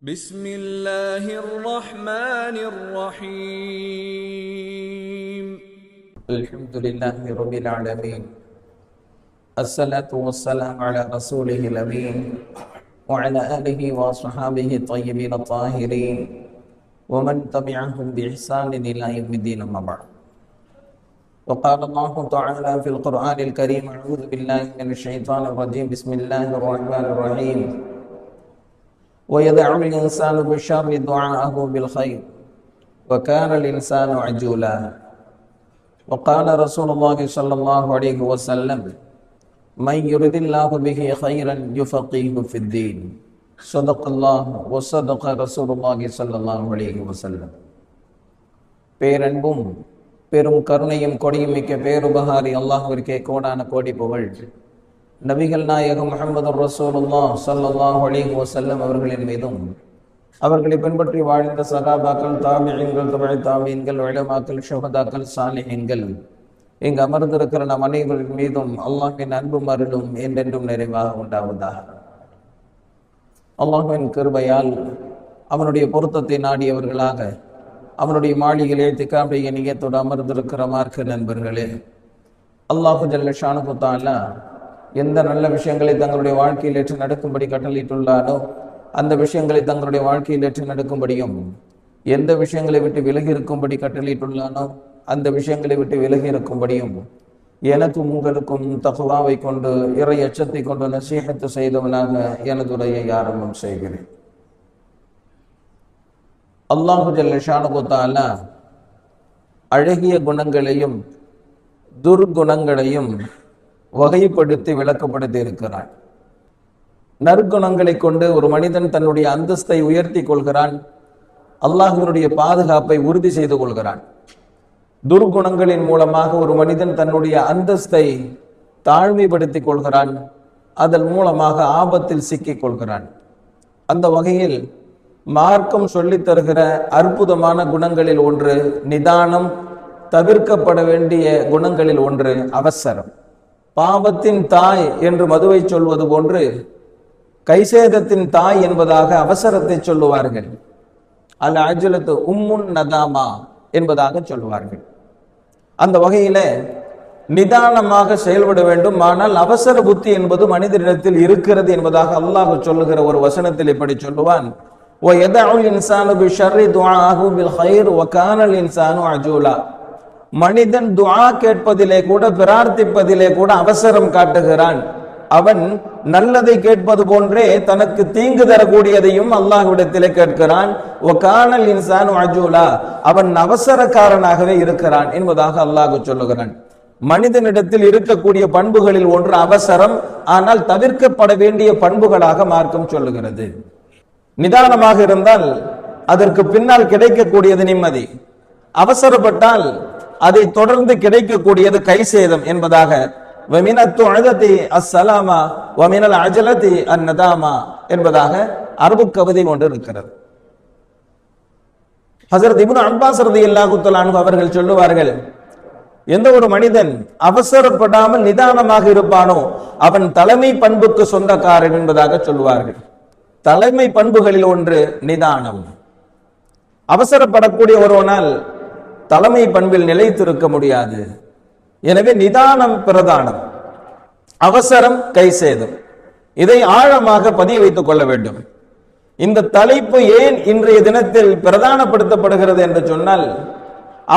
بسم الله الرحمن الرحيم الحمد لله رب العالمين الصلاة والسلام على رسوله الأمين وعلى آله وصحابه الطيبين الطاهرين ومن تبعهم بإحسان إلى يوم الدين أما بعد. وقال الله تعالى في القرآن الكريم: أعوذ بالله من الشيطان الرجيم، بسم الله الرحمن الرحيم. ويدع الإنسان بالشر دعاءه بالخير وكان الإنسان عجولا. وقال رسول الله صلى الله عليه وسلم: من يرد الله به خيرا يفقهه في الدين. صدق الله وصدق رسول الله صلى الله عليه وسلم. பேரன்பும் பெரும் கருணையும் கொடியும் மிக்க பேருபகாரி அல்லாஹ்விற்கே கோடான கோடி புகழ். நபிகள் நாயகம் முஹம்மது ரசூலுல்லாஹ் ஸல்லல்லாஹு அலைஹி வஸல்லம் அவர்களின் மீதும் அவர்களை பின்பற்றி வாழ்ந்த சஹாபாக்கள், தாபிஈன்கள், தபஅ தாபிஈன்கள், உலமாக்கள், ஷுஹதாக்கள், சாலிஹீன்கள், இங்கு அமர்ந்திருக்கிற நம் அனைவரின் மீதும் அல்லாஹ்வின் அன்பும் அருளும் என்றென்றும் நிறைவாக உண்டாவதாக. அல்லாஹ்வின் கிருபையால் அவனுடைய பொருத்தத்தை நாடியவர்களாக அவனுடைய மாளிகையில் இத்திகாஃபுடைய நியத்தோடு அமர்ந்திருக்கிற மார்க்க நண்பர்களே, அல்லாஹு ஜல்ல ஷானுஹு தஆலா எந்த நல்ல விஷயங்களை தங்களுடைய வாழ்க்கையில் ஏற்று நடக்கும்படி கட்டளையிட்டுள்ளாரோ அந்த விஷயங்களை தங்களுடைய வாழ்க்கையில் ஏற்று நடக்கும்படியும், எந்த விஷயங்களை விட்டு விலகி இருக்கும்படி கட்டளையிட்டுள்ளானோ அந்த விஷயங்களை விட்டு விலகி இருக்கும்படியும் எனக்கும் உங்களுக்கும் தக்வாவை கொண்டு இறை அச்சத்தை கொண்டு நசீஹத்து செய்தவனாக எனது உரையை ஆரம்பம் செய்கிறேன். அல்லாஹு ஜல்ல ஷானுஹு தஆலா அழகிய குணங்களையும் துர்குணங்களையும் வகைப்படுத்தி விளக்கப்படுத்தி இருக்கிறான். நற்குணங்களை கொண்டு ஒரு மனிதன் தன்னுடைய அந்தஸ்தை உயர்த்தி கொள்கிறான், அல்லாஹ்வினுடைய பாதுகாப்பை உறுதி செய்து கொள்கிறான். துர்குணங்களின் மூலமாக ஒரு மனிதன் தன்னுடைய அந்தஸ்தை தாழ்மைப்படுத்திக் கொள்கிறான், அதன் மூலமாக ஆபத்தில் சிக்கிக் கொள்கிறான். அந்த வகையில் மார்க்கம் சொல்லித் தருகிற அற்புதமான குணங்களில் ஒன்று நிதானம், தவிர்க்கப்பட வேண்டிய குணங்களில் ஒன்று அவசரம். பாவத்தின் தாய் என்று மதுவை சொல்வது போன்று கைசேதத்தின் தாய் என்பதாக அவசரத்தை சொல்லுவார்கள். அல் அஜ்லத்து உம்முன் நதாமா என்பதாக சொல்லுவார்கள். அந்த வகையில நிதானமாக செயல்பட வேண்டும். ஆனால் அவசர புத்தி என்பது மனிதனிடத்தில் இருக்கிறது என்பதாக அல்லாஹ் சொல்லுகிற ஒரு வசனத்தில் இப்படி சொல்லுவான்: மனிதன் துஆ கேட்பதிலே கூட, பிரார்த்திப்பதிலே கூட அவசரம் காட்டுகிறான். அவன் நல்லதை கேட்பது போன்றே தனக்கு தீங்கு தரக்கூடியதையும் அல்லாஹ்விடத்திலே கேட்கிறான். வகானல் இன்சானு அஜூலா, அவன் அவசரக்காரனாகவே இருக்கிறான் என்பதாக அல்லாஹ் சொல்லுகிறான். மனிதனிடத்தில் இருக்கக்கூடிய பண்புகளில் ஒன்று அவசரம். ஆனால் தவிர்க்கப்பட வேண்டிய பண்புகளாக மார்க்கம் சொல்லுகிறது. நிதானமாக இருந்தால் அதற்கு பின்னால் கிடைக்கக்கூடியது நிம்மதி, அவசரப்பட்டால் அதை தொடர்ந்து கிடைக்கக்கூடியது கைசேதம் என்பதாக என்பதாக அரபு கவிதை ஒன்று இருக்கிறது. ஹஜ்ரத் இப்னு அப்பாஸ் ரலியல்லாஹு தஆலா அன்ஹு அவர்கள் சொல்லுவார்கள், எந்த ஒரு மனிதன் அவசரப்படாமல் நிதானமாக இருப்பானோ அவன் தலைமை பண்புக்கு சொந்தக்காரன் என்பதாக சொல்லுவார்கள். தலைமை பண்புகளில் ஒன்று நிதானம். அவசரப்படக்கூடிய ஒருவனால் தலைமை பண்பில் நிலைத்திருக்க முடியாது. எனவே நிதானம் பிரதானம், அவசரம் கைசேதம். இதை ஆழமாக பதிய வைத்துக் கொள்ள வேண்டும். இந்த தலைப்பு ஏன் இன்றைய தினத்தில் பிரதானப்படுத்தப்படுகிறது என்று சொன்னால்,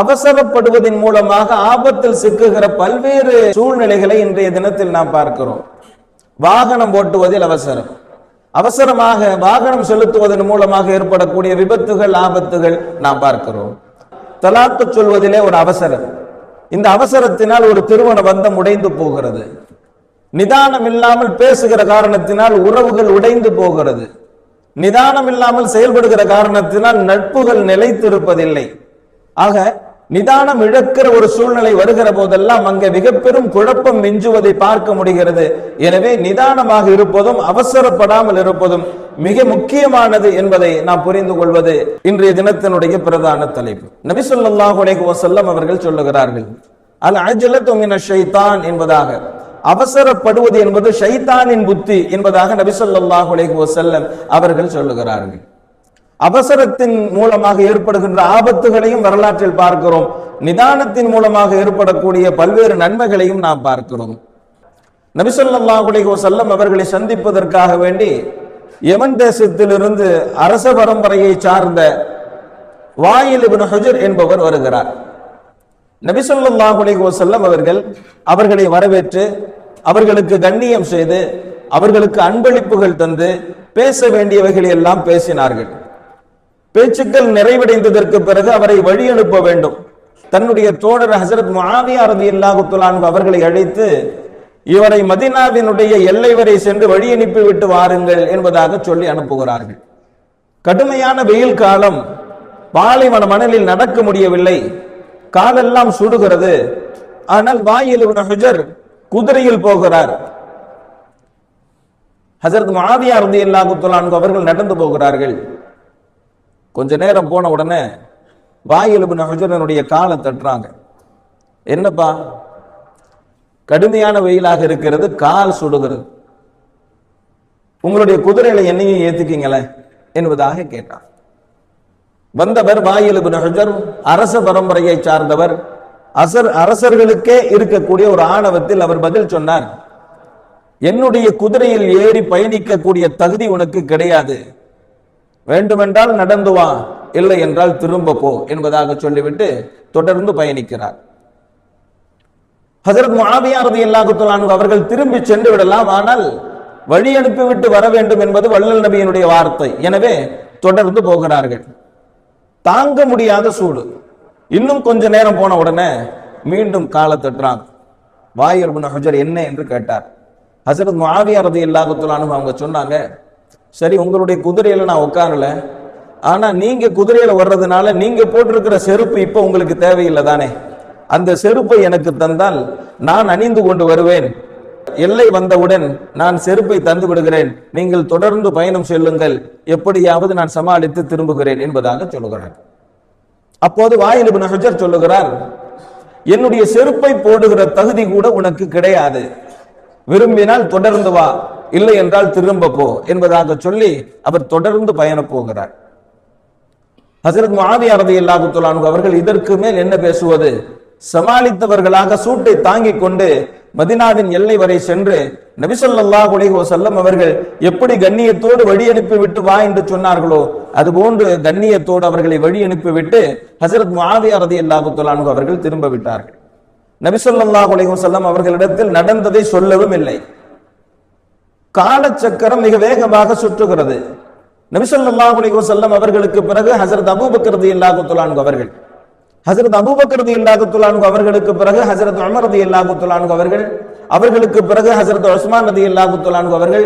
அவசரப்படுவதன் மூலமாக ஆபத்தில் சிக்குகிற பல்வேறு சூழ்நிலைகளை இன்றைய தினத்தில் நாம் பார்க்கிறோம். வாகனம் ஓட்டுவதில் அவசரம், அவசரமாக வாகனம் செலுத்துவதன் மூலமாக ஏற்படக்கூடிய விபத்துகள், ஆபத்துகள் நாம் பார்க்கிறோம். தலாக்கு சொல்வதிலே ஒரு அவசரம். இந்த அவசரத்தினால் ஒரு திருமண பந்தம் உடைந்து போகிறது. நிதானம் இல்லாமல் பேசுகிற காரணத்தினால் உறவுகள் உடைந்து போகிறது. நிதானம் இல்லாமல் செயல்படுகிற காரணத்தினால் நட்புகள் நிலைத்திருப்பதில்லை. ஆக நிதானம் இழக்கிற ஒரு சூழ்நிலை வருகிற போதெல்லாம் அங்கே மிக பெரும் குழப்பம் மிஞ்சுவதை பார்க்க முடிகிறது. எனவே நிதானமாக இருப்பதும் அவசரப்படாமல் இருப்பதும் மிக முக்கியமானது என்பதை நாம் புரிந்து கொள்வது இன்றைய தினத்தினுடைய பிரதான தலைப்பு. நபி ஸல்லல்லாஹு அலைஹி வஸல்லம் அவர்கள் சொல்லுகிறார்கள், அல் அஜ்லத்து மினஷ் ஷைத்தான் என்பதாக, அவசரப்படுவது என்பது ஷைத்தானின் புத்தி என்பதாக நபி ஸல்லல்லாஹு அலைஹி வஸல்லம் அவர்கள் சொல்லுகிறார்கள். அவசரத்தின் மூலமாக ஏற்படுகின்ற ஆபத்துகளையும் வரலாற்றில் பார்க்கிறோம். நிதானத்தின் மூலமாக ஏற்படக்கூடிய பல்வேறு நன்மைகளையும் நாம் பார்க்கிறோம். நபி ஸல்லல்லாஹு அலைஹி வஸல்லம் அவர்களை சந்திப்பதற்காக வேண்டி யமன் தேசத்திலிருந்து அரச பரம்பரையை சார்ந்த வாயில் இப்னு ஹுஜர் என்பவர் வருகிறார். நபி ஸல்லல்லாஹு அலைஹி வஸல்லம் அவர்களை வரவேற்று அவர்களுக்கு கண்ணியம் செய்து அவர்களுக்கு அன்பளிப்புகள் தந்து பேச வேண்டியவைகளை எல்லாம் பேசினார்கள். பேச்சுக்கள் நிறைவடைந்ததற்கு பிறகு அவரை வழி அனுப்ப வேண்டும். தன்னுடைய தோழர் ஹஜ்ரத் முஆவியா ரலியல்லாஹு தஆலா அன்ஹு அவர்களை அழைத்து இவரை மதீனாவினுடைய எல்லை வரை சென்று வழி அனுப்பி விட்டு வாருங்கள் என்பதாக சொல்லி அனுப்புகிறார்கள். கடுமையான வெயில் காலம், பாலைவன மணலில் நடக்க முடியவில்லை, காலெல்லாம் சுடுகிறது. ஆனால் வாயில் இப்னு ஹுஜர் குதிரையில் போகிறார். ஹஜ்ரத் முஆவியா ரலியல்லாஹு தஆலா அன்ஹு அவர்கள் நடந்து போகிறார்கள். கொஞ்ச நேரம் போன உடனே வாயில் இப்னு ஹுஜரினுடைய காலை தட்டுறாங்க. என்னப்பா, கடுமையான வெயிலாக இருக்கிறது, கால் சுடுகிறது, உங்களுடைய குதிரையில என்னையும் ஏத்துக்கீங்களே என்பதாக கேட்டார். வந்தவர் வாயில் இப்னு ஹுஜர் அரச பரம்பரையை சார்ந்தவர். அரசர்களுக்கே இருக்கக்கூடிய ஒரு ஆணவத்தில் அவர் பதில் சொன்னார், என்னுடைய குதிரையில் ஏறி பயணிக்கக்கூடிய தகுதி உனக்கு கிடையாது, வேண்டுமென்றால் நடந்து வா, இல்லை என்றால் திரும்ப போ என்பதாக சொல்லிவிட்டு தொடர்ந்து பயணிக்கிறார். ஹஜ்ரத் முஆவியா ரலியல்லாஹு தஆலா அன்ஹு அவர்கள் திரும்பி சென்று விடலாம், ஆனால் வழி அனுப்பிவிட்டு வர வேண்டும் என்பது வள்ளல் நபியினுடைய வார்த்தை. எனவே தொடர்ந்து போகிறார்கள். தாங்க முடியாத சூடு. இன்னும் கொஞ்ச நேரம் போன உடனே மீண்டும் காலை தட்டுறாங்க. வாயில் இப்னு ஹுஜர் என்ன என்று கேட்டார். ஹஜ்ரத் முஆவியா ரலியல்லாஹு தஆலா அன்ஹு அவங்க சொன்னாங்க, சரி, உங்களுடைய குதிரையில நான் உட்காரல, ஆனா நீங்க குதிரையில வர்றதுனால நீங்க போட்டிருக்கிற செருப்பு இப்ப உங்களுக்கு தேவையில்லை தானே, அந்த செருப்பை எனக்கு தந்தால் நான் அணிந்து கொண்டு வருவேன், எல்லை வந்தவுடன் நான் செருப்பை தந்து விடுகிறேன், நீங்கள் தொடர்ந்து பயணம் செல்லுங்கள், எப்படியாவது நான் சமாளித்து திரும்புகிறேன் என்பதாக சொல்லுகிறார். அப்போது வாயில் இப்னு ஹுஜர் சொல்லுகிறார், என்னுடைய செருப்பை போடுகிற தகுதி கூட உனக்கு கிடையாது, விரும்பினால் தொடர்ந்து வா, இல்லை என்றால் திரும்ப போ என்பதாக சொல்லி அவர் தொடர்ந்து பயணம் போகிறார். ஹஜ்ரத் முஆவியா ரலியல்லாஹு தஆலா அன்ஹு அவர்கள் இதற்கு மேல் என்ன பேசுவது, சமாளித்தவர்களாக சூட்டை தாங்கிக் கொண்டு மதீனாவின் எல்லை வரை சென்று நபி ஸல்லல்லாஹு அலைஹி வஸல்லம் அவர்கள் எப்படி கண்ணியத்தோடு வழி அனுப்பி விட்டு வா என்று சொன்னார்களோ அதுபோன்று கண்ணியத்தோடு அவர்களை வழி அனுப்பிவிட்டு ஹஜ்ரத் முஆவியா ரலியல்லாஹு தஆலா அன்ஹு அவர்கள் திரும்ப விட்டார்கள். நபி ஸல்லல்லாஹு அலைஹி வஸல்லம் அவர்களிடத்தில் நடந்ததை சொல்லவும் இல்லை. காலச்சக்கரம் மிக வேகமாக சுற்றுகிறது. நபி ஸல்லல்லாஹு அலைஹி வஸல்லம் அவர்களுக்கு பிறகு ஹஜ்ரத் அபூபக்கர் ரலியல்லாஹு தஆலா அன்ஹு அவர்கள், ஹஜ்ரத் அபூபக்கர் ரலியல்லாஹு தஆலா அன்ஹு அவர்களுக்கு பிறகு ஹஜ்ரத் உமர் ரலியல்லாஹு தஆலா அன்ஹு அவர்கள், அவர்களுக்கு பிறகு ஹஜ்ரத் உஸ்மான் ரலியல்லாஹு தஆலா அன்ஹு அவர்கள்,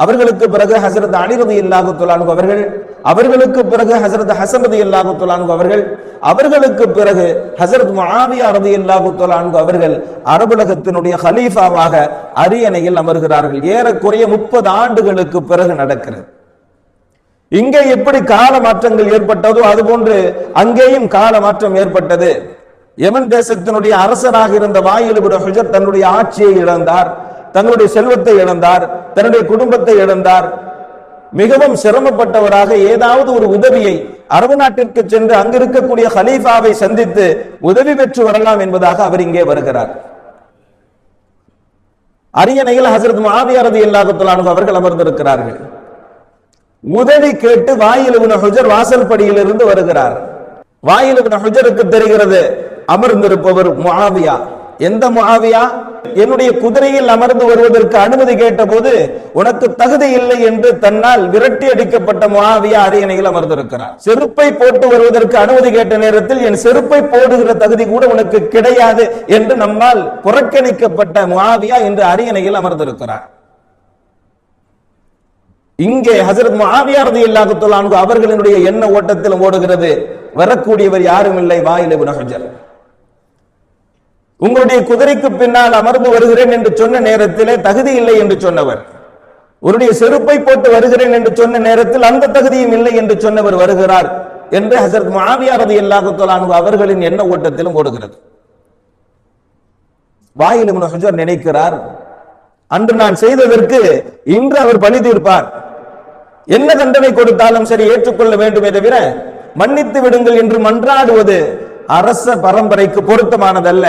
அவர்களுக்கு பிறகு ஹஜ்ரத் அலி ரலியல்லாஹு தஆலா அன்ஹு அவர்கள், அவர்களுக்கு பிறகு ஹஜ்ரத் ஹஸன் ரலியல்லாஹு தஆலா அன்ஹு அவர்கள், அவர்களுக்கு பிறகு ஹஜ்ரத் முஆவியா ரலியல்லாஹு தஆலா அன்ஹு அவர்கள் அரபுலகத்தினுடைய கலீஃபாவாக அரியணையில் அமர்கிறார்கள். ஏறக்குறைய 30 ஆண்டுகளுக்கு பிறகு நடக்கிறது. இங்கே எப்படி கால மாற்றங்கள் ஏற்பட்டதோ அதுபோன்று அங்கேயும் கால மாற்றம் ஏற்பட்டது. யமன் தேசத்தினுடைய அரசராக இருந்த வாயில் இப்னு ஹுஜர் தன்னுடைய ஆட்சியை இழந்தார், தன்னுடைய செல்வத்தை இழந்தார், தன்னுடைய குடும்பத்தை இழந்தார். மிகவும் சிரமப்பட்டவராக ஏதாவது ஒரு உதவியை அரபு நாட்டிற்கு சென்று அங்கு இருக்கக்கூடிய கலீஃபாவை சந்தித்து உதவி பெற்று வரலாம் என்பதாக அவர் இங்கே வருகிறார். அரியணையில் ஹஜ்ரத் முஆவியா ரலியல்லாஹு தஆலா அன்ஹு அவர்கள் அமர்ந்திருக்கிறார்கள். உதவி கேட்டு வாயில் இப்னு ஹுஜர் வாசல் படியிலிருந்து வருகிறார். வாயில் இப்னு ஹுஜருக்கு தெரிகிறது அமர்ந்திருப்பவர் முஆவியா. எந்த முஆவியா? என்னுடைய குதிரையில் அமர்ந்து வருவதற்கு அனுமதி கேட்ட போது உனக்கு தகுதி இல்லை என்று தன்னால் விரட்டி அடிக்கப்பட்ட முஆவியா அரியணையில் அமர்ந்திருக்கிறார். செருப்பை போட்டு வருவதற்கு அனுமதி கேட்ட நேரத்தில் என் செருப்பை போடுகிற தகுதி கூட உனக்கு கிடையாது என்று நம்மால் புறக்கணிக்கப்பட்ட முஆவியா இன்று அரியணையில் அமர்ந்திருக்கிறார். இங்கே ஹஜ்ரத் முஆவியா ரலியல்லாஹு தஆலா அன்ஹு அவர்களுடைய எண்ண ஓட்டத்தில் ஓடுகிறது, வரக்கூடியவர் யாரும் இல்லை, வாயில் இப்னு ஹுஜர். உங்களுடைய குதிரைக்கு பின்னால் அமர்ந்து வருகிறேன் என்று சொன்ன நேரத்திலே தகுதி இல்லை என்று சொன்னவர், உன்னுடைய செருப்பை போட்டு வருகிறேன் என்று சொன்ன நேரத்தில் அந்த தகுதியும் இல்லை என்று சொன்னவர் வருகிறார் என்று ஹஜ்ரத் முஆவியா ரலியல்லாஹு தஆலா அன்ஹு அவர்களின் எண்ண ஓட்டத்திலும் ஓடுகிறது. வாயில் இப்னு ஹுஜர் நினைக்கிறார், அன்று நான் செய்ததற்கு இன்று அவர் பழி தீர்ப்பார், என்ன தண்டனை கொடுத்தாலும் சரி ஏற்றுக்கொள்ள வேண்டுமே தவிர மன்னித்து விடுங்கள் என்று மன்றாடுவது அரச பரம்பரைக்கு பொருத்தமானதல்ல.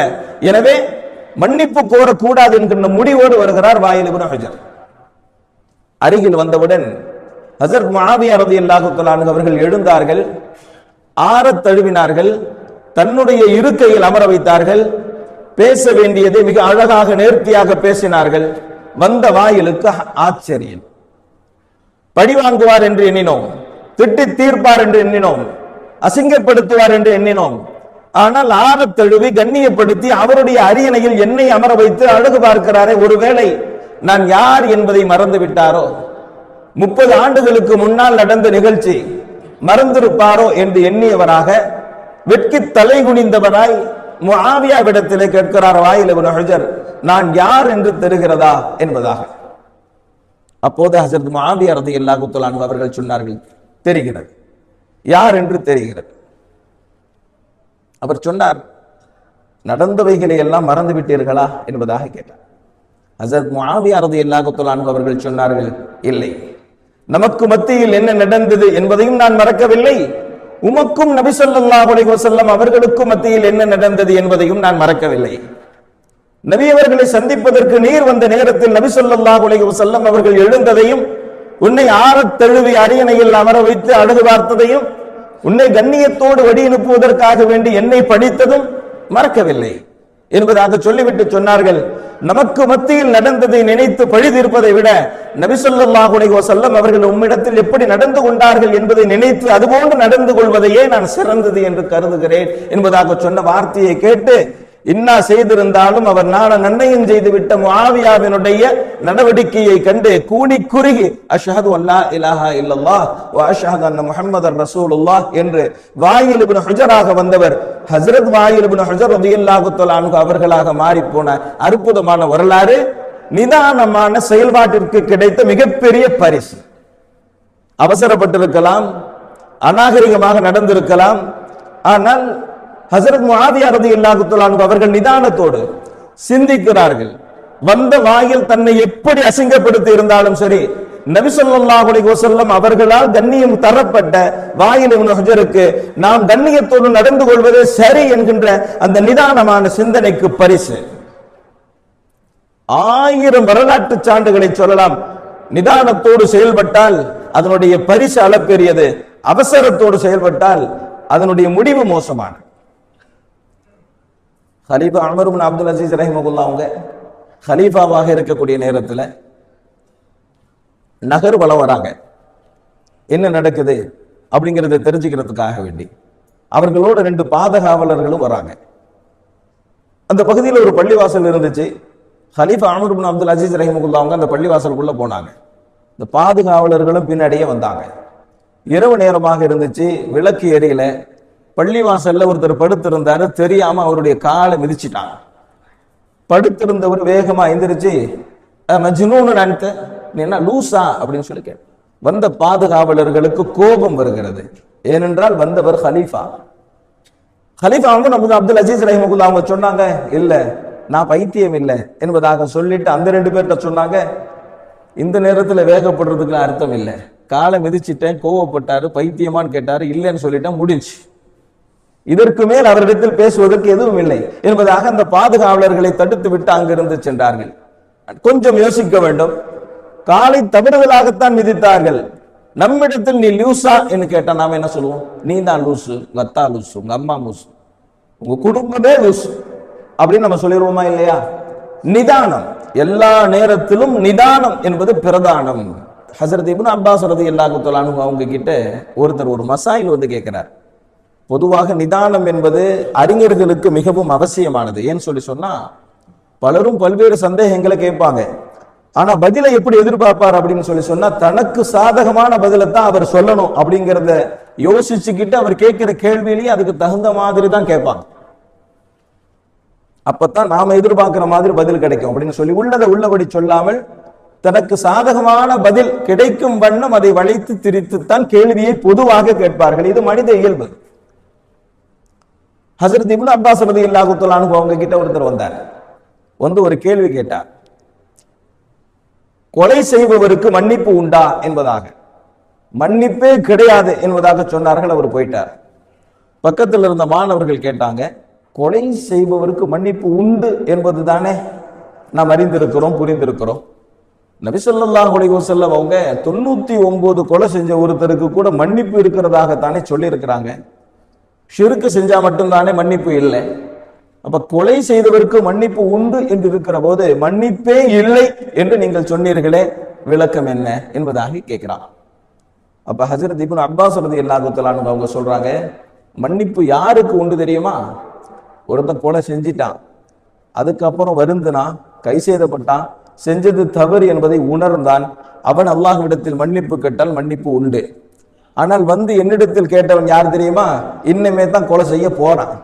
எனவே மன்னிப்பு கோரக்கூடாது என்கின்ற முடிவோடு வருகிறார் வாயில் இப்னு ஹுஜர். அருகில் வந்தவுடன் ஹஸரத் முஆவியா ரலியல்லாஹு தஆலா அன்ஹு அவர்கள் எழுந்தார்கள், ஆறத் தழுவினார்கள், தன்னுடைய இருக்கையில் அமர வைத்தார்கள். பேச வேண்டியதை மிக அழகாக நேர்த்தியாக பேசினார்கள். வந்த வாயிலுக்கு ஆச்சரியம். பழி வாங்குவார் என்று எண்ணினோம், திட்டி தீர்ப்பார் என்று எண்ணினோம், அசிங்கப்படுத்துவார் என்று எண்ணினோம். ஆனால் ஆறத் தழுவி கண்ணியப்படுத்தி அவருடைய அரியணையில் என்னை அமர வைத்து அழகு பார்க்கிறாரே, ஒருவேளை நான் யார் என்பதை மறந்து விட்டாரோ, 30 ஆண்டுகளுக்கு முன்னால் நடந்த நிகழ்ச்சி மறந்திருப்பாரோ என்று எண்ணியவராக வெட்கி தலை குனிந்தவராய் முஆவியாவிடத்திலே கேட்கிறார் வாயில் இப்னு ஹுஜர், நான் யார் என்று தெரிகிறதா என்பதாக. அப்போது ஹஸரத் முஆவியா ரலியல்லாஹு தஆலா அன்ஹு அவர்கள் சொன்னார்கள், தெரிகிறது, யார் என்று தெரிகிறது. அவர் சொன்னார், நடந்தவைகளை எல்லாம் மறந்து விட்டீர்களா என்பதாக கேட்டார். ஹஸரத் முஆவியா ரலியல்லாஹு தஆலா அன்ஹு அவர்கள் சொன்னார்கள், இல்லை, நமக்கு மத்தியில் என்ன நடந்தது என்பதையும் நான் மறக்கவில்லை, உமக்கும் நபி ஸல்லல்லாஹு அலைஹி வஸல்லம் அவர்களுக்கும் மத்தியில் என்ன நடந்தது என்பதையும் நான் மறக்கவில்லை. நபி அவர்களை சந்திப்பதற்கு நீர் வந்த நேரத்தில் நபி ஸல்லல்லாஹு அலைஹி வஸல்லம் அவர்கள் எழுந்ததையும், உன்னை ஆறத் தழுவி அரியணையில் அமர வைத்து அழகு பார்த்ததையும், உன்னை கண்ணியத்தோடு வழி அனுப்புவதற்காக வேண்டி என்னை படித்ததும் மறக்கவில்லை என்பதாக சொல்லிவிட்டு சொன்னார்கள், நமக்கு மத்தியில் நடந்ததை நினைத்து பழி தீர்ப்பதை விட நபி ஸல்லல்லாஹு அலைஹி வஸல்லம் அவர்கள் உம்மிடத்தில் எப்படி நடந்து கொண்டார்கள் என்பதை நினைத்து அதுபோன்று நடந்து கொள்வதையே நான் சிறந்தது என்று கருதுகிறேன் என்பதாக சொன்ன வார்த்தையை கேட்டு, இன்னா செய்திருந்தாலும் அவர் நன்மையும் செய்துவிட்ட முஆவியாவினுடைய நடவடிக்கையை கண்டு கூனி குறுகி அஷ்ஹது அல்லா இலாஹா இல்லல்லாஹ் வ அஷ்ஹது அன்ன முஹம்மதர் ரசூலுல்லாஹ் என்று வாயில் இப்னு ஹுஜராக வந்தவர் ஹஜ்ரத் வாயில் இப்னு ஹுஜர் ரலியல்லாஹு தஆலா அன்ஹு அவர்களாக மாறி போன அற்புதமான வரலாறு, நிதானமான செயல்பாட்டிற்கு கிடைத்த மிகப்பெரிய பரிசு. அவசரப்பட்டிருக்கலாம், அநாகரிகமாக நடந்திருக்கலாம், ஆனால் ஹஸரத் முஆவியா ரலியல்லாஹு தஆலா அன்ஹு அவர்கள் நிதானத்தோடு சிந்திக்கிறார்கள். வந்த வாயில் தன்னை எப்படி அசிங்கப்படுத்தி இருந்தாலும் சரி, நபி ஸல்லல்லாஹு அலைஹி வஸல்லம் அவர்களால் கண்ணியம் தரப்பட்ட வாயில் இப்னு ஹுஜருக்கு நாம் கண்ணியத்தோடு நடந்து கொள்வதே சரி என்கின்ற அந்த நிதானமான சிந்தனைக்கு பரிசு. 1000 வரலாற்று சான்றுகளை சொல்லலாம். நிதானத்தோடு செயல்பட்டால் அதனுடைய பரிசு அளப்பெரியது, அவசரத்தோடு செயல்பட்டால் அதனுடைய முடிவு மோசமான. ஹலீஃபா உமர் இப்னு அப்துல் அசீஸ் ரஹிமஹுல்லாஹ் அவங்க ஹலீஃபாவாக இருக்கக்கூடிய நேரத்தில் நகர் வலம் வராங்க. என்ன நடக்குது அப்படிங்கிறத தெரிஞ்சுக்கிறதுக்காக வேண்டி அவர்களோட 2 பாதுகாவலர்களும் வராங்க. அந்த பகுதியில் ஒரு பள்ளிவாசல் இருந்துச்சு. ஹலீஃபா உமர் இப்னு அப்துல் அசீஸ் ரஹிமஹுல்லாஹ் அவங்க அந்த பள்ளிவாசலுக்குள்ள போனாங்க. இந்த பாதுகாவலர்களும் பின்னாடியே வந்தாங்க. இரவு நேரமாக இருந்துச்சு, விளக்கு எரியல. பள்ளிவாசல்ல ஒருத்தர் படுத்திருந்தாரு, தெரியாம அவருடைய காலை மிதிச்சிட்டாங்க. படுத்திருந்தவர் வேகமா எந்திரிச்சு, மஜ்னூன் அன்த, நீ என்ன லூசா அப்படின்னு சொல்லி கேட்டு, வந்த பாதுகாவலர்களுக்கு கோபம் வருகிறது. ஏனென்றால் வந்தவர் ஹலீஃபா. ஹலீஃபா வந்து அப்துல் அசீஸ் ரஹிமஹுல்லாஹ் அவங்க சொன்னாங்க, இல்ல நான் பைத்தியம் இல்லை என்பதாக சொல்லிட்டு அந்த 2 பேர்கிட்ட சொன்னாங்க, இந்த நேரத்தில் வேகப்படுறதுக்கு அர்த்தம் இல்லை, காலை மிதிச்சிட்டேன், கோவப்பட்டாரு, பைத்தியமான்னு கேட்டாரு, இல்லைன்னு சொல்லிட்டேன், முடிஞ்சு. இதற்கு மேல் அவரிடத்தில் பேசுவதற்கு எதுவும் இல்லை என்பதாக அந்த பாதுகாவலர்களை தடுத்து விட்டு அங்கிருந்து சென்றார்கள். கொஞ்சம் யோசிக்க வேண்டும். காலை தவறுதலாகத்தான் மிதித்தார்கள். நம்மிடத்தில் நீ லூசா என்று கேட்டா நாம என்ன சொல்லுவோம்? நீ தான் லூசு, உங்க அத்தா லூசு, உங்க அம்மா லூசு, உங்க குடும்பமே லூசு அப்படின்னு நம்ம சொல்லிடுவோமா இல்லையா? நிதானம், எல்லா நேரத்திலும் நிதானம் என்பது பிரதானம். ஹஸரத் இப்னு அப்பாஸ் ரலியல்லாஹு தஆலா அன்ஹு அவங்க கிட்ட ஒருத்தர் ஒரு மசாயில் வந்து கேட்கிறார். பொதுவாக நிதானம் என்பது அறிஞர்களுக்கு மிகவும் அவசியமானது. ஏன்னு சொல்லி சொன்னா, பலரும் பல்வேறு சந்தேகங்களை கேட்பாங்க. ஆனா பதிலை எப்படி எதிர்பார்ப்பார் அப்படின்னு சொல்லி சொன்னா, தனக்கு சாதகமான பதிலை தான் அவர் சொல்லணும் அப்படிங்கிறத யோசிச்சுக்கிட்டு அவர் கேட்கிற கேள்வியிலேயே அதுக்கு தகுந்த மாதிரி தான் கேட்பாங்க. அப்பத்தான் நாம எதிர்பார்க்கிற மாதிரி பதில் கிடைக்கும் அப்படின்னு சொல்லி உள்ளதை உள்ளபடி சொல்லாமல் தனக்கு சாதகமான பதில் கிடைக்கும் வண்ணம் அதை வளைத்து திரித்துத்தான் கேள்வியை பொதுவாக கேட்பார்கள். இது மனித இயல்பு. ஹஸரத் இப்னு அப்பாஸ் ரலியல்லாஹு தஆலா அன்ஹு அவங்க கிட்ட ஒருத்தர் வந்தார். வந்து ஒரு கேள்வி கேட்டார். கொலை செய்பவருக்கு மன்னிப்பு உண்டா என்பதாக. மன்னிப்பே கிடையாது என்பதாக சொன்னார்கள். அவர் போயிட்டார். பக்கத்தில் இருந்த மாணவர்கள் கேட்டாங்க, கொலை செய்பவருக்கு மன்னிப்பு உண்டு என்பது தானே நாம் அறிந்திருக்கிறோம், புரிந்திருக்கிறோம். நபி ஸல்லல்லாஹு அலைஹி வஸல்லம் அவங்க 99 கொலை செஞ்ச ஒருத்தருக்கு கூட மன்னிப்பு இருக்கிறதாகத்தானே சொல்லி இருக்கிறாங்க. ஷிர்க் செஞ்சா மட்டும்தானே மன்னிப்பு இல்லை. அப்ப கொலை செய்தவருக்கு மன்னிப்பு உண்டு என்று இருக்கிற போது மன்னிப்பே இல்லை என்று நீங்கள் சொன்னீர்களே, விளக்கம் என்ன என்பதாக கேட்கிறான். அப்ப ஹஜ்ரத் இப்னு அப்பாஸ் ரலியல்லாஹு தஆலா அன்ஹு அவங்க சொல்றாங்க, மன்னிப்பு யாருக்கு உண்டு தெரியுமா? ஒருத்தன் கொலை செஞ்சிட்டான், அதுக்கப்புறம் வருந்தினா, கை செய்தப்பட்டான், செஞ்சது தவறு என்பதை உணர்ந்தான், அவன் அல்லாஹ்விடத்தில் மன்னிப்பு கேட்டால் மன்னிப்பு உண்டு. ஆனால் வந்து என்னிடத்தில் கேட்டவன் யார் தெரியுமா? இன்னமே தான் கொலை செய்ய போறான்.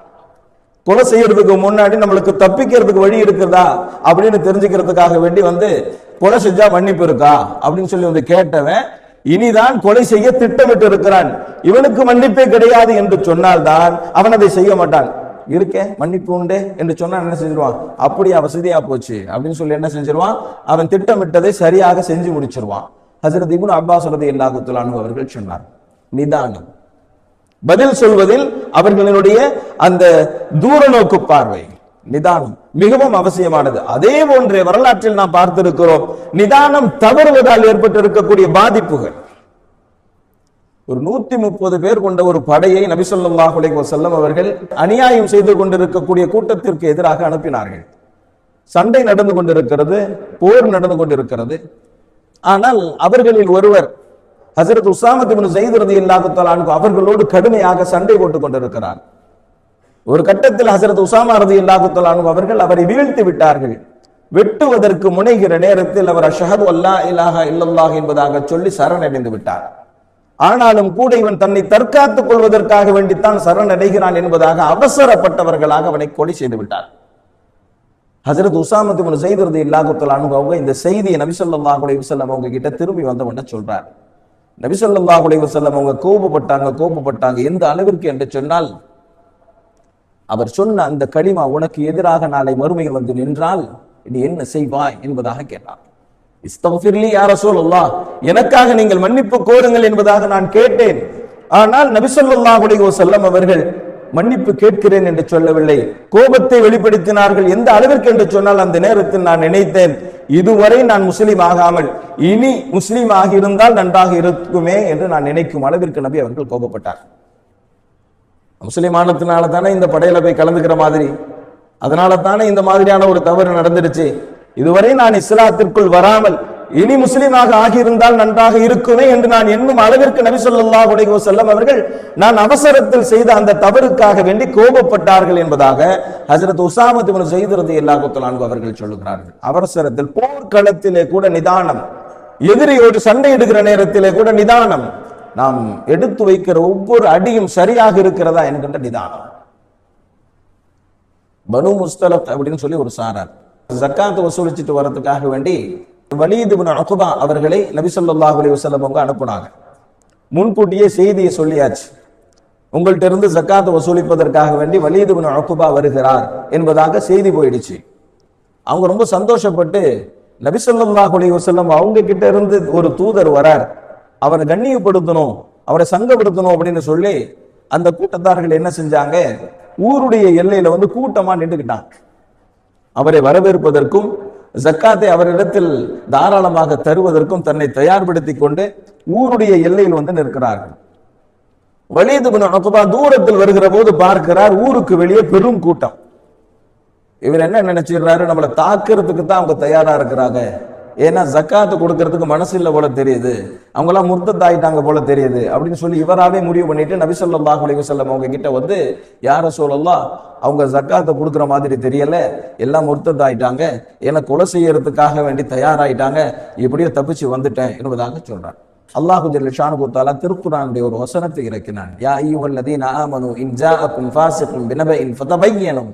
கொலை செய்யறதுக்கு முன்னாடி நம்மளுக்கு தப்பிக்கிறதுக்கு வழி இருக்குதா அப்படின்னு தெரிஞ்சுக்கிறதுக்காக வேண்டி வந்து கொலை செஞ்சா மன்னிப்பு இருக்கா அப்படின்னு சொல்லி வந்து கேட்டவன் இனிதான் கொலை செய்ய திட்டமிட்டு இருக்கிறான். இவனுக்கு மன்னிப்பே கிடையாது என்று சொன்னால்தான் அவன் அதை செய்ய மாட்டான். இருக்கேன் மன்னிப்பு உண்டு என்று சொன்னா என்ன செஞ்சிருவான்? அப்படியா வசதியா போச்சு அப்படின்னு சொல்லி என்ன செஞ்சிருவான்? அவன் திட்டமிட்டதை சரியாக செஞ்சு முடிச்சிருவான். ஹஜ்ரத் இப்னு அப்பாஸ் ரலியல்லாஹு தஆலா அன்ஹு அவர்கள் சொன்னார், நிதானம், பதில் சொல்வதில் அவர்களுடைய அந்த தூர நோக்கு பார்வை, நிதானம் மிகவும் அவசியமானது. அதே போன்றே வரலாற்றில் நாம் பார்த்திருக்கிறோம், நிதானம் தவறுவதால் ஏற்பட்டிருக்கக்கூடிய பாதிப்புகள். ஒரு 130 பேர் கொண்ட ஒரு படையை நபி ஸல்லல்லாஹு அலைஹி வஸல்லம் அவர்கள் அநியாயம் செய்து கொண்டிருக்கக்கூடிய கூட்டத்திற்கு எதிராக அனுப்பினார்கள். சண்டை நடந்து கொண்டிருக்கிறது, போர் நடந்து கொண்டிருக்கிறது. ஆனால் அவர்களில் ஒருவர் ஹஜ்ரத் உஸாமா இப்னு ஸைத் ரலியல்லாஹு தஆலா அன்ஹு அவர்களோடு கடுமையாக சண்டை போட்டுக் கொண்டிருக்கிறார். ஒரு கட்டத்தில் ஹஜ்ரத் உஸாமா ரலியல்லாஹு தஆலா அன்ஹு அவர்கள் அவரை வீழ்த்தி விட்டார்கள். வெட்டுவதற்கு முனைகிற நேரத்தில் அவர் அஷ்ஹது அல்லா இலாஹா இல்லல்லாஹ் என்பதாக சொல்லி சரணடைந்து விட்டார். ஆனாலும் கூட இவன் தன்னை தற்காத்துக் கொள்வதற்காக வேண்டித்தான் சரணடைகிறான் என்பதாக அவசரப்பட்டவர்களாக அவனை கொலை செய்து விட்டார். ஹஜ்ரத் உஸாமா இப்னு ஸைத் ரலியல்லாஹு தஆலா அன்ஹு அவங்க இந்த செய்தியை நபி ஸல்லல்லாஹு அலைஹி வஸல்லம் அவங்க கிட்ட திரும்பி வந்தவன சொல்றார். நபி ஸல்லல்லாஹு அலைஹி வஸல்லம் அவங்க கோபப்பட்டாங்க. எந்த அளவிற்கு என்று சொன்னால், அவர் சொன்ன அந்த கலிமா உனக்கு எதிராக நாளை மறுமையில் வந்து நின்றால் நீ என்ன செய்வாய் என்பதாக கேட்டார். இஸ்தக்ஃபிர்லி யா ரசூலல்லாஹ், எனக்காக நீங்கள் மன்னிப்பு கோருங்கள் என்பதாக நான் கேட்டேன். ஆனால் நபி ஸல்லல்லாஹு அலைஹி வஸல்லம் அவர்கள் மன்னிப்பு கேட்கிறேன் என்று சொல்லவில்லை, கோபத்தை வெளிப்படுத்தினார்கள். எந்த அளவிற்கு என்று சொன்னால், அந்த நேரத்தில் நான் நினைத்தேன், இதுவரை நான் முஸ்லீம் ஆகாமல் இனி முஸ்லீம் ஆகியிருந்தால் நன்றாக இருக்குமே என்று நான் நினைக்கும் அளவிற்கு நபி அவர்கள் கோபப்பட்டார். முஸ்லீம் ஆனத்தினால தானே இந்த படையில போய் கலந்துக்கிற மாதிரி, அதனால தானே இந்த மாதிரியான ஒரு தவறு நடந்துருச்சு. இதுவரை நான் இஸ்லாத்திற்குள் வராமல் இனி முஸ்லீமாக ஆகியிருந்தால் நன்றாக இருக்குமே என்று நான் எண்ணும் அளவிற்கு நபி ஸல்லல்லாஹு அலைஹி வஸல்லம் அவர்கள் நான் அவசரத்தில் செய்த அந்த தவறுக்காக வேண்டி கோபப்பட்டார்கள் என்பதாக ஹஜ்ரத் உஸாமா இப்னு ஸைத் ரலியல்லாஹு தஆலா அன்ஹு அவர்கள் சொல்லுகிறார்கள். அவசரத்தில், போர்க்களத்திலே கூட நிதானம், எதிரியோடு சண்டையிடுகிற நேரத்திலே கூட நிதானம், நாம் எடுத்து வைக்கிற ஒவ்வொரு அடியும் சரியாக இருக்கிறதா என்கின்ற நிதானம். பனு முஸ்தலக் அப்படின்னு சொல்லி ஒரு சாரார் ஜக்காத் வசூலிச்சுட்டு வர்றதுக்காக வேண்டி வலீத் இப்னு உக்பா அவர்களை நபி ஸல்லல்லாஹு அலைஹி வஸல்லம் அவங்க அனுப்புனாங்க. முன்கூட்டியே செய்தியை சொல்லியாச்சு, உங்கள்ட்ட இருந்து ஜக்காத் வசூலிப்பதற்காக வேண்டி வலீத் இப்னு உக்பா வருகிறார் என்பதாக செய்தி போயிடுச்சு. அவங்க ரொம்ப சந்தோஷப்பட்டு நபி ஸல்லல்லாஹு அலைஹி வஸல்லம் அவங்க கிட்ட இருந்து ஒரு தூதர் வரார், அவரை கண்ணியப்படுத்தணும், அவரை சங்கப்படுத்தணும் அப்படின்னு சொல்லி அந்த கூட்டத்தார்கள் என்ன செஞ்சாங்க, ஊருடைய எல்லையில வந்து கூட்டமா நின்றுக்கிட்டாங்க. அவரை வரவேற்பதற்கும் ஜக்காத்தை அவரிடத்தில் தாராளமாக தருவதற்கும் தன்னை தயார்படுத்தி கொண்டு ஊருடைய எல்லையில் வந்து நிற்கிறார்கள். வலீத் இப்னு உக்பா தூரத்தில் வருகிற போது பார்க்கிறார், ஊருக்கு வெளியே பெரும் கூட்டம். இவர் என்ன நினைச்சிடுறாரு, நம்மளை தாக்குறதுக்கு தான் அவங்க தயாரா இருக்கிறாங்க, ஏன்னா ஜக்காத்து கொடுக்கறதுக்கு மனசு இல்லை போல தெரியுது, அவங்களாம் முர்த்தத் ஆயிட்டாங்க போல தெரியுது அப்படின்னு சொல்லி இவராவே முடிவு பண்ணிட்டு நபி ஸல்லல்லாஹு அலைஹி வஸல்லம் அவங்க கிட்ட வந்து, யா ரசூலல்லாஹ், அவங்க ஜக்காத்தை கொடுக்குற மாதிரி தெரியல, எல்லாம் முர்த்தத் ஆயிட்டாங்க, ஏன்னா கொலை செய்யறதுக்காக வேண்டி தயாராயிட்டாங்க, இப்படியே தப்பிச்சு வந்துட்டேன் என்பதாக சொல்றார். அல்லாஹு ஜல்ல ஷானுஹு தஆலா திருக்குர்ஆனுடைய ஒரு வசனத்தை இறக்கினான், யா அய்யுஹல்லதீன ஆமனு இன் ஜாஅக்கும் ஃபாஸிகுன் பினபஇன் ஃபதபய்யனு,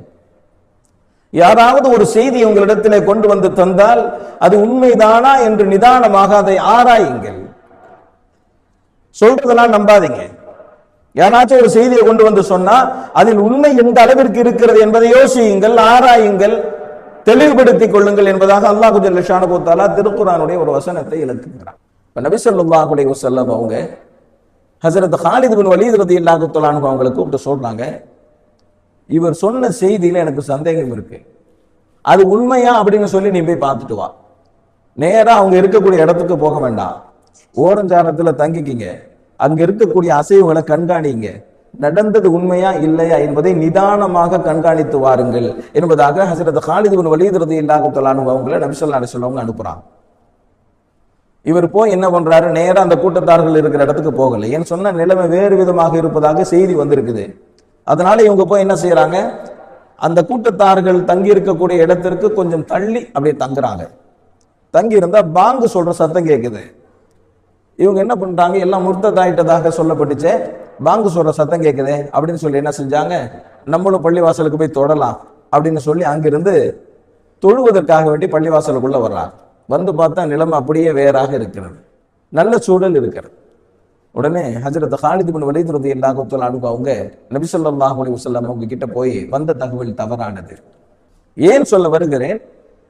யாராவது ஒரு செய்தி உங்களிடத்திலே கொண்டு வந்து தந்தால் அது உண்மைதானா என்று நிதானமாக அதை ஆராயுங்கள். சொல்றதெல்லாம் நம்பாதீங்க. யாராச்சும் ஒரு செய்தியை கொண்டு வந்து சொன்னா அதில் உண்மை எந்த அளவிற்கு இருக்கிறது என்பதை யோசியுங்கள், ஆராயுங்கள், தெளிவுபடுத்திக் கொள்ளுங்கள் என்பதாக அல்லாஹ் ஜல்ல ஷானுஹு தஆலா திருக்குர்ஆனுடைய ஒரு வசனத்தை இலக்குகிறார். நபி ஸல்லல்லாஹு அலைஹி வஸல்லம் அவங்க ஹஸரத் ஹாலித் பின் வலீத் ரலியல்லாஹு தஆலா அன்ஹு அவங்களை கூப்பிட்டு சொல்றாங்க, இவர் சொன்ன செய்தியில எனக்கு சந்தேகம் இருக்கு, அது உண்மையா அப்படின்னு சொல்லி நீ போய் பார்த்துட்டு வா. நேரா அவங்க இருக்கக்கூடிய இடத்துக்கு போக வேண்டாம், ஓரஞ்சாரத்துல தங்கிக்கிங்க, அங்க இருக்கக்கூடிய அசைவுகளை கண்காணிங்க, நடந்தது உண்மையா இல்லையா என்பதை நிதானமாக கண்காணித்து வாருங்கள் என்பதாக ஹஸரத் ஹாலித் பின் வலீத் ரலியல்லாஹு தஆலா அன்ஹு அவங்களை நபி ஸல்லல்லாஹு அலைஹி வஸல்லம் அனுப்புறாங்க. இவர் போய் என்ன பண்றாரு, நேரா அந்த கூட்டத்தார்கள் இருக்கிற இடத்துக்கு போகலை. ஏன்னு சொன்ன நிலைமை வேறு விதமாக இருப்பதாக செய்தி வந்திருக்குது. அதனால இவங்க போய் என்ன செய்யறாங்க, அந்த கூட்டத்தார்கள் தங்கி இருக்கக்கூடிய இடத்திற்கு கொஞ்சம் தள்ளி அப்படியே தங்குறாங்க. தங்கி இருந்தா பாங்கு சொல்ற சத்தம் கேட்குது. இவங்க என்ன பண்றாங்க, எல்லாம் முர்த்ததாயிட்டதாக சொல்லப்பட்டுச்சு, பாங்கு சொல்ற சத்தம் கேட்குது அப்படின்னு சொல்லி என்ன செஞ்சாங்க, நம்மளும் பள்ளிவாசலுக்கு போய் தொடலாம் அப்படின்னு சொல்லி அங்கிருந்து தொழுவதற்காக வேண்டி பள்ளிவாசலுக்குள்ள வர்றாங்க. வந்து பார்த்தா நிலைமை அப்படியே வேறாக இருக்கிறது, நல்ல சூழல் இருக்கிறது. உடனே ஹஜ்ரத் ஹாலித் பின் வலீத் ரலியல்லாஹு தஆலா அன்ஹு அவங்க நபி ஸல்லல்லாஹு அலைஹி வஸல்லம் அவங்க கிட்ட போய் வந்த தகவல் தவறானது. ஏன் சொல்ல வருகிறேன்,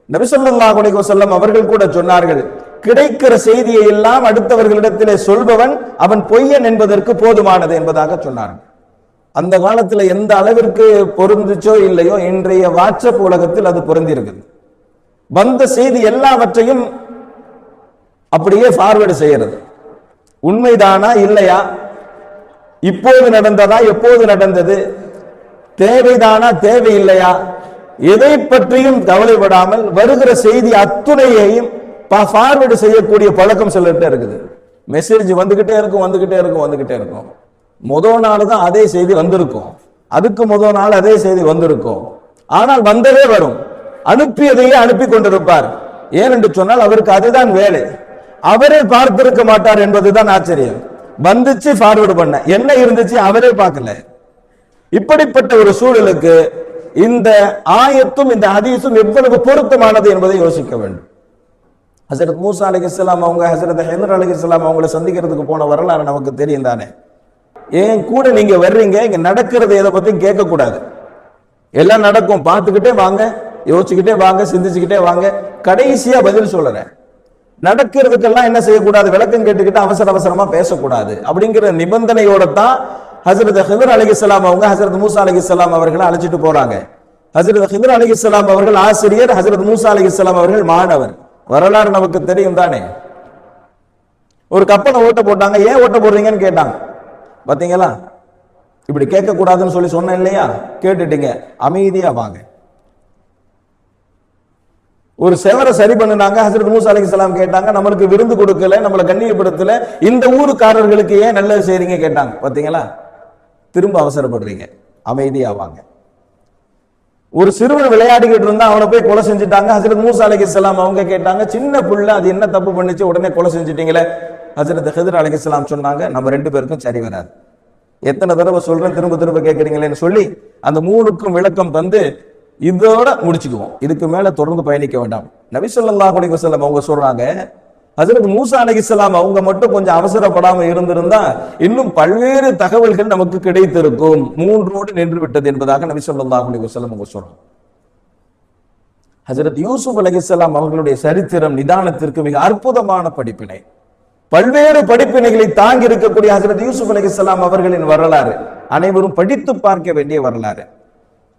நபி ஸல்லல்லாஹு அலைஹி வஸல்லம் அவர்கள் கூட சொன்னார்கள், கிடைக்கிற செய்தியை எல்லாம் அடுத்தவர்களிடத்திலே சொல்பவன் அவன் பொய்யன் என்பதற்கு போதுமானது என்பதாக சொன்னார்கள். அந்த காலத்துல எந்த அளவிற்கு பொருந்துச்சோ இல்லையோ, இன்றைய வாட்ஸ்அப் உலகத்தில் அது பொருந்தி இருக்குது. வந்த செய்தி எல்லாவற்றையும் அப்படியே ஃபார்வேர்டு செய்யறது, உண்மைதானா இல்லையா, இப்போது நடந்ததா எப்போது நடந்தது, தேவைதானா தேவையில்லையா, எதை பற்றியும் கவலைப்படாமல் வருகிற செய்தி அத்துணையையும் ஃபார்வேர்டு செய்யக்கூடிய பழக்கம் சிலர்கிட்ட இருக்குது. மெசேஜ் வந்துகிட்டே இருக்கும். முதல் நாள் தான் அதே செய்தி வந்திருக்கும், அதுக்கு முதல் நாள் அதே செய்தி வந்திருக்கும், ஆனால் வந்ததே வரும், அனுப்பியதையே அனுப்பி கொண்டிருப்பார். ஏனென்று சொன்னால் அவருக்கு அதுதான் வேலை, அவரே பார்த்திருக்க மாட்டார் என்பதுதான் ஆச்சரியம். வந்துச்சு ஃபார்வர்டு பண்ண, என்ன இருந்துச்சு அவரே பார்க்கல. இப்படிப்பட்ட ஒரு சூழலுக்கு இந்த ஆயத்தும் இந்த ஹதீஸும் எவ்வளவு பொருத்தமானது என்பதை யோசிக்க வேண்டும். ஹஸரத் மூசா அலைஹிஸ்ஸலாம் அவங்க ஹஸரத் ஹித்ர் அலைஹிஸ்ஸலாம் அவங்களை சந்திக்கிறதுக்கு போன வரலாறு நமக்கு தெரியும் தானே. ஏன் கூட நீங்க வர்றீங்க, இங்க நடக்கிறது எதை பத்தி கேட்க கூடாது, எல்லாம் நடக்கும், பார்த்துக்கிட்டே வாங்க, யோசிச்சுக்கிட்டே வாங்க, சிந்திச்சுக்கிட்டே வாங்க, கடைசியா பதில் சொல்றேன். நடக்கிறதுக்கெல்லாம் என்ன செய்யக்கூடாது, விளக்கம் கேட்டுக்கிட்டு அவசர அவசரமா பேசக்கூடாது அப்படிங்கிற நிபந்தனையோட தான் ஹஸரத் ஹித்ர் அலைஹிஸ்ஸலாம் அவங்க ஹஸரத் மூசா அலைஹிஸ்ஸலாம் அவர்களை அழைச்சிட்டு போறாங்க. ஹஸரத் ஹித்ர் அலைஹிஸ்ஸலாம் அவர்கள் ஆசிரியர், ஹஸரத் மூசா அலைஹிஸ்ஸலாம் அவர்கள் மாணவர். வரலாறு நமக்கு தெரியும் தானே. ஒரு கப்பலை ஓட்ட போட்டாங்க, ஏன் ஓட்ட போடுறீங்கன்னு கேட்டாங்க. பாத்தீங்களா, இப்படி கேட்க கூடாதுன்னு சொல்லி சொன்னேன் இல்லையா, கேட்டுட்டீங்க, அமைதியா வாங்க. ஒரு செவரை சரி பண்ணினாங்க, ஹஸரத் மூசா அலைஹிஸ்ஸலாம் கேட்டாங்க, நம்மளுக்கு விருந்து கொடுக்கல, நம்மளை கண்ணியப்படுத்தல, இந்த ஊருக்காரர்களுக்கு ஏன் நல்லது செய்றீங்க கேட்டாங்க. பாத்தீங்களா, திரும்ப அவசரப்படுறீங்க, அமைதியா வாங்க. ஒரு சிறுவன் விளையாடிக்கிட்டு இருந்தா அவனை போய் கொலை செஞ்சுட்டாங்க. ஹஸரத் மூசா அலைஹிஸ்ஸலாம் அவங்க கேட்டாங்க, சின்ன புள்ள அது என்ன தப்பு பண்ணிச்சு, உடனே கொலை செஞ்சுட்டீங்களே. ஹஸரத் ஹித்ர் அலைஹிஸ்ஸலாம் சொன்னாங்க, நம்ம ரெண்டு பேருக்கும் சரி வராது, எத்தனை தடவை சொல்றேன், திரும்ப திரும்ப கேட்கறீங்களேன்னு சொல்லி அந்த மூணுக்கும் விளக்கம் தந்து இதோட முடிச்சுக்குவோம், இதுக்கு மேல தொடர்ந்து பயணிக்க வேண்டாம். நபி ஸல்லல்லாஹு அலைஹி வஸல்லம் அவங்க சொல்றாங்க, ஹஸரத் மூசா அலைஹிஸ்ஸலாம் அவங்க மட்டும் கொஞ்சம் அவசரப்படாம இருந்திருந்தா இன்னும் பல்வேறு தகவல்கள் நமக்கு கிடைத்திருக்கும், மூன்றோடு நின்று விட்டது என்பதாக நபி ஸல்லல்லாஹு அலைஹி வஸல்லம் அவங்க சொல்றாங்க. ஹஸரத் யூசுப் அலைஹிஸ்ஸலாம் அவர்களுடைய சரித்திரம் நிதானத்திற்கு மிக அற்புதமான படிப்பினை. பல்வேறு படிப்பினைகளை தாங்கி இருக்கக்கூடிய ஹஸரத் யூசுப் அலைஹிஸ்ஸலாம் அவர்களின் வரலாறு அனைவரும் படித்து பார்க்க வேண்டிய வரலாறு.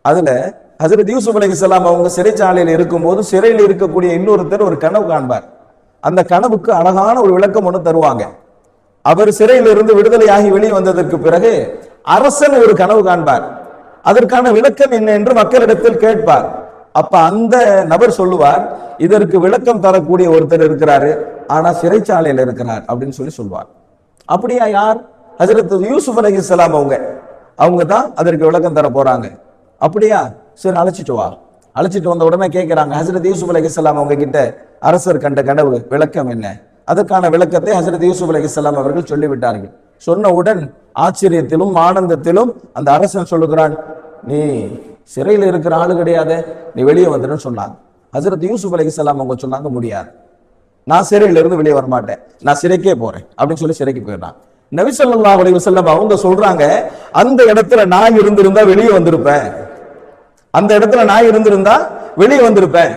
அதுல ஹஸரத் யூசுப் அலைஹிஸ்ஸலாம் அவங்க சிறைச்சாலையில் இருக்கும்போது சிறையில் இருக்கக்கூடிய இன்னொருத்தர் ஒரு கனவு காண்பார். அந்த கனவுக்கு அழகான ஒரு விளக்கம் ஒன்று தருவாங்க. அவர் சிறையிலிருந்து விடுதலையாகி வெளியே வந்ததற்கு பிறகு அரசன் ஒரு கனவு காண்பார். அதற்கான விளக்கம் என்ன என்று மக்களிடத்தில் கேட்பார். அப்ப அந்த நபர் சொல்லுவார், இதற்கு விளக்கம் தரக்கூடிய ஒருத்தர் இருக்கிறாரு, ஆனா சிறைச்சாலையில் இருக்கிறார் அப்படின்னு சொல்லி சொல்வார். அப்படியா, யார்? ஹஸரத் யூசுப் அலைஹிஸ்ஸலாம் அவங்க தான் அதற்கு விளக்கம் தர போறாங்க. அப்படியா, சரி அழைச்சிட்டு வா. அழைச்சிட்டு வந்த உடனே கேட்கிறாங்க, ஹஸரத் யூசுப் அலைஹிஸ்ஸலாம் அவங்க கிட்ட அரசர் கண்ட கனவு விளக்கம் என்ன? அதற்கான விளக்கத்தை ஹஸரத் யூசுப் அலைஹிஸ்ஸலாம் அவர்கள் சொல்லிவிட்டார்கள். சொன்னவுடன் ஆச்சரியத்திலும் ஆனந்தத்திலும் அந்த அரசன் சொல்லுகிறான், நீ சிறையில் இருக்கிற ஆளு கிடையாது, நீ வெளியே வந்துடும் சொன்னாங்க. ஹஸரத் யூசுப் அலைஹிஸ்ஸலாம் அவங்க சொன்னாங்க, முடியாது, நான் சிறையில இருந்து வெளியே வரமாட்டேன், நான் சிறைக்கே போறேன் அப்படின்னு சொல்லி சிறைக்கு போயிடுறான். நபி ஸல்லல்லாஹு அலைஹி வஸல்லம் அவங்க சொல்றாங்க, அந்த இடத்துல நான் இருந்திருந்தா வெளியே வந்திருப்பேன், அந்த இடத்துல நான் இருந்திருந்தா வெளியே வந்திருப்பேன்.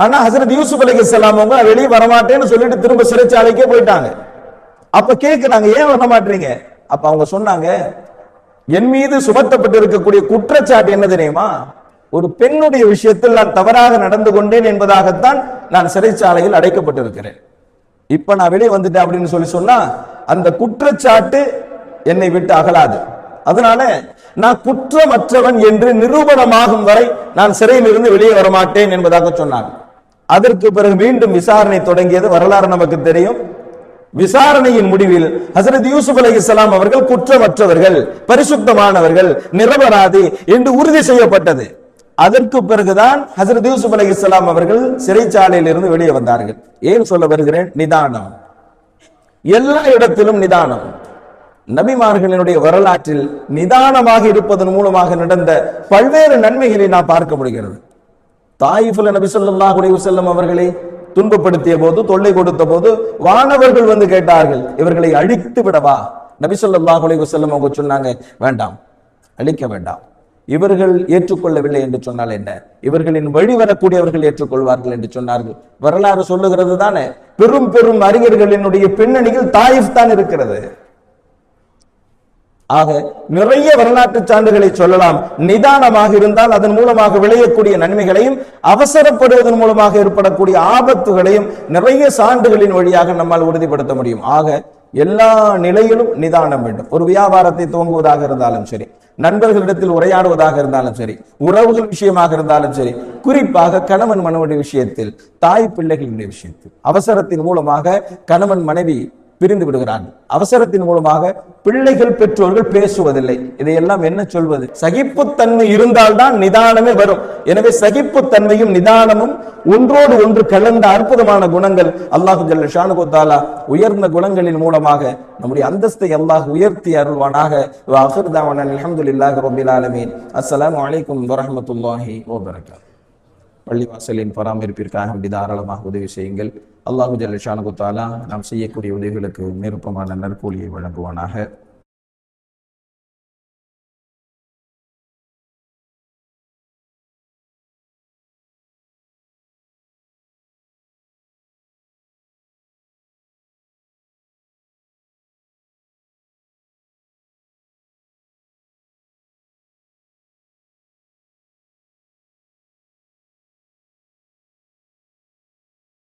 ஆனா ஹஸரத் யூசுப் அலைஹிஸ்ஸலாம் அவங்க வெளியே வரமாட்டேன்னு சொல்லிட்டு திரும்ப சிறைச்சாலைக்கே போயிட்டாங்க. அப்ப கேட்கிறாங்க, ஏன் வர மாட்டீங்க? அப்ப அவங்க சொன்னாங்க, என் மீது சுமத்தப்பட்டு இருக்கக்கூடிய குற்றச்சாட்டு என்ன தெரியுமா? ஒரு பெண்ணுடைய விஷயத்தில் நான் தவறாக நடந்து கொண்டேன் என்பதாகத்தான் நான் சிறைச்சாலையில் அடைக்கப்பட்டிருக்கிறேன். இப்ப நான் வெளியே வந்துட்டேன் அப்படின்னு சொன்னா அந்த குற்றச்சாட்டு என்னை விட்டு அகலாது. அதனால நான் குற்றமற்றவன் என்று நிரூபணமாகும் வரை நான் சிறையில் இருந்து வெளியே வரமாட்டேன் என்பதாக சொன்னார். அதற்கு பிறகு மீண்டும் விசாரணை தொடங்கியது. வரலாறு நமக்கு தெரியும். விசாரணையின் முடிவில் ஹசரத் யூசுப் அலைஹிஸ்ஸலாம் அவர்கள் குற்றமற்றவர்கள், பரிசுத்தமானவர்கள், நிரபராதி என்று உறுதி செய்யப்பட்டது. அதற்கு பிறகுதான் ஹசரத் யூசுப் அலைஹிஸ்ஸலாம் அவர்கள் சிறைச்சாலையில் இருந்து வெளியே வந்தார்கள். ஏன் சொல்ல வருகிறேன்? நிதானம். எல்லா இடத்திலும் நிதானம். நபிமார்களினுடைய வரலாற்றில் நிதானமாக இருப்பதன் மூலமாக நடந்த பல்வேறு நன்மைகளை நாம் பார்க்க முடிகிறது. தாயிஃப்ல நபி ஸல்லல்லாஹு அலைஹி வஸல்லம் அவர்களை துன்பப்படுத்திய போது, தொல்லை கொடுத்த போது வானவர்கள் வந்து கேட்டார்கள், இவர்களை அழித்து விடவா? நபி ஸல்லல்லாஹு அலைஹி வஸல்லம் அவங்க சொன்னாங்க, வேண்டாம், அழிக்க வேண்டாம். இவர்கள் ஏற்றுக்கொள்ளவில்லை என்று சொன்னால் என்ன, இவர்களின் வழி வரக்கூடியவர்கள் ஏற்றுக்கொள்வார்கள் என்று சொன்னார்கள். வரலாறு சொல்லுகிறது தானே, பெரும் பெரும் அறிஞர்களினுடைய பின்னணியில் தாயிஃப் தான் இருக்கிறது. ஆக நிறைய வரலாற்று சான்றுகளை சொல்லலாம். நிதானமாக இருந்தால் அதன் மூலமாக விளையக்கூடிய நன்மைகளையும் அவசரப்படுவதன் மூலமாக ஏற்படக்கூடிய ஆபத்துகளையும் நிறைய சான்றுகளின் வழியாக நம்மால் உறுதிப்படுத்த முடியும். ஆக எல்லா நிலையிலும் நிதானம் வேண்டும். ஒரு வியாபாரத்தை துவங்குவதாக இருந்தாலும் சரி, நண்பர்களிடத்தில் உரையாடுவதாக இருந்தாலும் சரி, உறவுகள் விஷயமாக இருந்தாலும் சரி, குறிப்பாக கணவன் மனைவி விஷயத்தில், தாய் பிள்ளைகளுடைய விஷயத்தில் அவசரத்தின் மூலமாக கணவன் மனைவி பிரிந்து விடுகிறார்கள். அவசரத்தின் மூலமாக பிள்ளைகள் பெற்றோர்கள் பேசுவதில்லை. இதையெல்லாம் என்ன சொல்வது? சகிப்புத்தன்மை இருந்தால்தான் நிதானமே வரும். எனவே சகிப்புத்தன்மையும் நிதானமும் ஒன்றோடு ஒன்று கலந்த அற்புதமான குணங்கள். அல்லாஹு ஜல்ல ஷானுஹு தஆலா உயர்ந்த குணங்களின் மூலமாக நம்முடைய அந்தஸ்தை அல்லாஹ் உயர்த்தி அருள்வானாக. வ ஆகிரு தஅவானா அல்ஹம்துலில்லாஹி ரப்பில் ஆலமீன். அஸ்ஸலாமு அலைக்கும் வரஹ்மத்துல்லாஹி வபரகாத்துஹு. பள்ளிவாசலின் பராமரிப்பிற்காக தாராளமாக உதவி செய்யுங்கள். அல்லாஹு ஜல்ல ஷானுஹு தஆலா நாம் செய்யக்கூடிய உதவிகளுக்கு நிருப்பமான நற்கூலியை வழங்குவானாக.